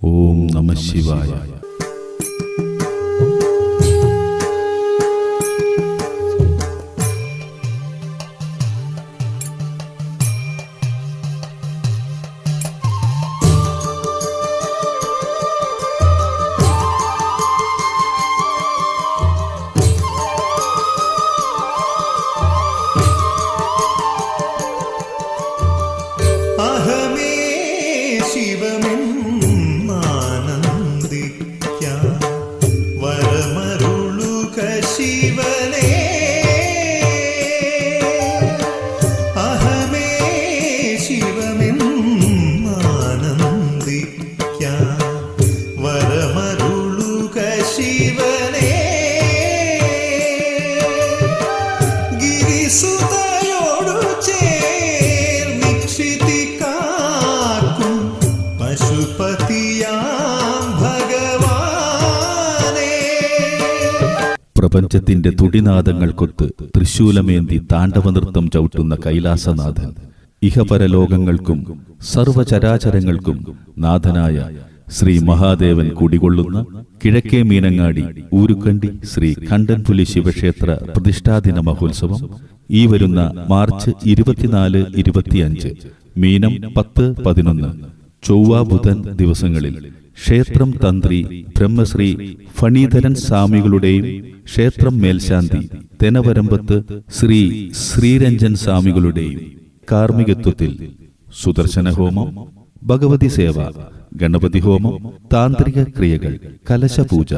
ഓം നമഃ ശിവായ. പ്രപഞ്ചത്തിന്റെ തുടിനാദങ്ങൾക്കൊത്ത് തൃശൂലമേന്തി താണ്ഡവനൃത്തം ചവിട്ടുന്ന കൈലാസനാഥൻ, ഇഹപരലോകങ്ങൾക്കും സർവചരാചരങ്ങൾക്കും നാഥനായ ശ്രീ മഹാദേവൻ കുടികൊള്ളുന്ന കിഴക്കേ മീനങ്ങാടി ഊരുക്കണ്ടി ശ്രീ കണ്ടൻപുലി ശിവക്ഷേത്ര പ്രതിഷ്ഠാദിന മഹോത്സവം ഈ വരുന്ന മാർച്ച് 24, 25 മീനം 10, 11 ചൊവ്വ ബുധൻ ദിവസങ്ങളിൽ ക്ഷേത്രം തന്ത്രി ബ്രഹ്മശ്രീ ഫണീധരൻ സ്വാമികളുടെയും ക്ഷേത്രം മേൽശാന്തി തെനവരമ്പത്ത് ശ്രീ ശ്രീരഞ്ജൻ സ്വാമികളുടെയും കാർമ്മികത്വത്തിൽ സുദർശന ഹോമം, ഭഗവതി സേവ, ഗണപതി ഹോമം, താന്ത്രിക ക്രിയകൾ, കലശപൂജ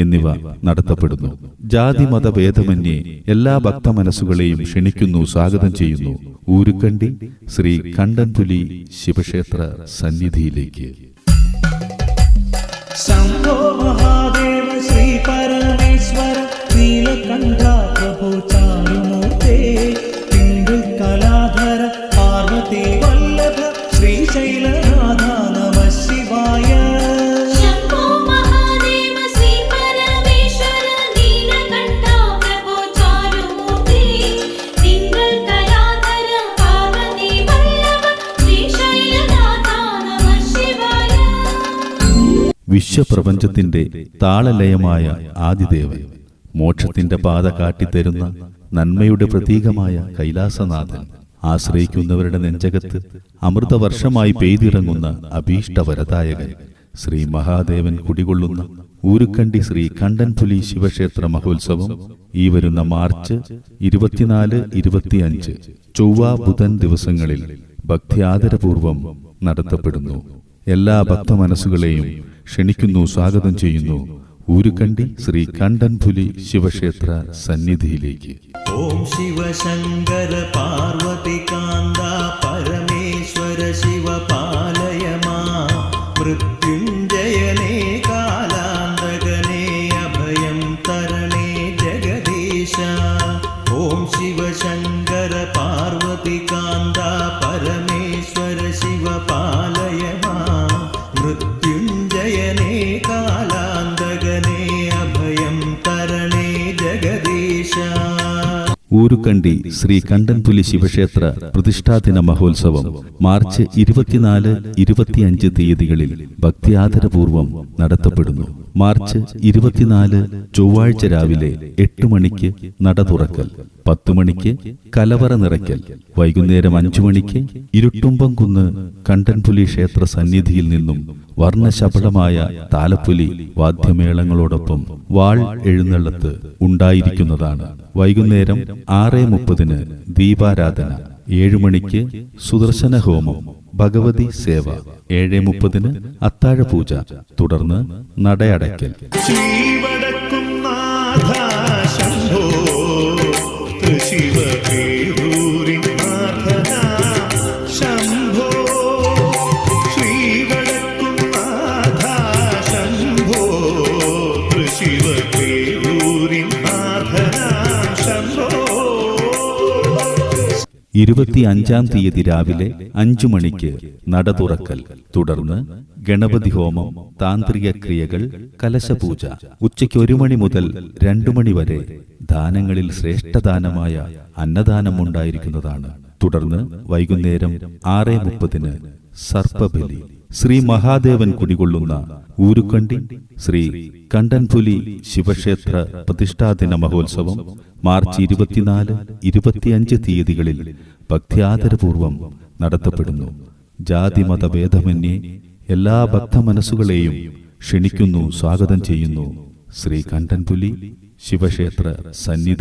എന്നിവ നടത്തപ്പെടുന്നു. ജാതി മതഭേദമന്യേ എല്ലാ ഭക്തമനസ്സുകളെയും ക്ഷണിക്കുന്നു, സ്വാഗതം ചെയ്യുന്നു ഊരുക്കണ്ടി ശ്രീ കണ്ടൻപുലി ശിവക്ഷേത്ര സന്നിധിയിലേക്ക്. ശംഭോ മഹാദേവ ശ്രീ പരമേശ്വര നീലകണ്ഠ പ്രഭു ചാരുമൂർത്തേ തിങ്കൾ കലാധര പാർവതി വല്ലഭ ശ്രീശൈലനാഥ നമഃ ശിവായ. ശംഭോ മഹാദേവ ശ്രീ പരമേശ്വര നീലകണ്ഠ പ്രഭു ചാരുമൂർത്തേ തിങ്കൾ കലാധര പാർവതി വല്ലഭ ശ്രീശൈലനാഥ നമഃ ശിവായ. വിശ്വപ്രപഞ്ചത്തിന്റെ താളലയമായ ആദിദേവൻ, മോക്ഷത്തിന്റെ പാത കാട്ടിത്തരുന്ന നന്മയുടെ പ്രതീകമായ കൈലാസനാഥൻ, ആശ്രയിക്കുന്നവരുടെ നെഞ്ചകത്ത് അമൃതവർഷമായി പെയ്തിറങ്ങുന്ന അഭീഷ്ടവരദായകൻ ശ്രീ മഹാദേവൻ കുടികൊള്ളുന്ന ഊരുക്കണ്ടി ശ്രീ കണ്ടൻപുലി ശിവക്ഷേത്ര മഹോത്സവം ഈ വരുന്ന മാർച്ച് 24, 25 ചൊവ്വ ബുധൻ ദിവസങ്ങളിൽ ഭക്തിയാദരപൂർവം നടത്തപ്പെടുന്നു. എല്ലാ ഭക്തമനസ്സുകളെയും ക്ഷണിക്കുന്നു, സ്വാഗതം ചെയ്യുന്നു ഊരുക്കണ്ടി ശ്രീ കണ്ടൻപുലി ശിവക്ഷേത്ര സന്നിധിയിലേക്ക്. ഓം ശിവശങ്കര പാർവതി കാന്ത പരമേശ്വര ശിവ പാലയ മാം മൃത്യുഞ്ജയനേ കാലാന്തകനേ അഭയം തരണേ ജഗദീശ. ഓം ശിവശങ്കര പാർവതി കാന്ത പരമേശ്വര ശിവ പാലയ മാം മൃത്യുഞ്ജയനേ കാലാന്തകനേ അഭയം തരണേ ജഗദീശ. ഊരുക്കണ്ടി ശ്രീ കണ്ടൻപുലി ശിവക്ഷേത്ര പ്രതിഷ്ഠാദിന മഹോത്സവം മാർച്ച് 24, 25 തീയതികളിൽ ഭക്തിയാദരപൂർവം നടത്തപ്പെടുന്നു. മാർച്ച് 24 ചൊവ്വാഴ്ച രാവിലെ 8 മണിക്ക് നട തുറക്കൽ, 10 മണിക്ക് കലവറ നിറയ്ക്കൽ, വൈകുന്നേരം 5 മണിക്ക് ഇരുട്ടുമ്പംകുന്ന് കണ്ടൻപുലി ക്ഷേത്ര സന്നിധിയിൽ നിന്നും വർണ്ണശബളമായ താലപ്പൊലി വാദ്യമേളങ്ങളോടൊപ്പം വാൾ എഴുന്നള്ളത്ത് ഉണ്ടായിരിക്കുന്നതാണ്. വൈകുന്നേരം 6:30 ദീപാരാധന, 7 മണിക്ക് സുദർശന ഹോമം, ഭഗവതി സേവ, 7:30 അത്താഴപൂജ, തുടർന്ന് നടയടയ്ക്കൽ. ഇരുപത്തിയഞ്ചാം തീയതി രാവിലെ 5 മണിക്ക് നട തുറക്കൽ, തുടർന്ന് ഗണപതി ഹോമം, താന്ത്രിക ക്രിയകൾ, കലശപൂജ. ഉച്ചയ്ക്ക് 1 മണി മുതൽ 2 മണി വരെ ദാനങ്ങളിൽ ശ്രേഷ്ഠദാനമായ അന്നദാനം ഉണ്ടായിരിക്കുന്നതാണ്. തുടർന്ന് വൈകുന്നേരം 6:30 സർപ്പബലി, ശ്രീ മഹാദേവൻ കുടികൊള്ളുന്ന ഊരുക്കണ്ടി ശ്രീ കണ്ടൻപുലി ശിവക്ഷേത്ര പ്രതിഷ്ഠാദിന മഹോത്സവം മാർച്ച് 24, 25 തീയതികളിൽ ഭക്ത്യാദരപൂർവം നടത്തപ്പെടുന്നു. ജാതിമതഭേദമന്യേ എല്ലാ ഭക്തമനസ്സുകളെയും ക്ഷണിക്കുന്നു, സ്വാഗതം ചെയ്യുന്നു. ശ്രീ കണ്ടൻപുലി ശിവക്ഷേത്ര സന്നിധി.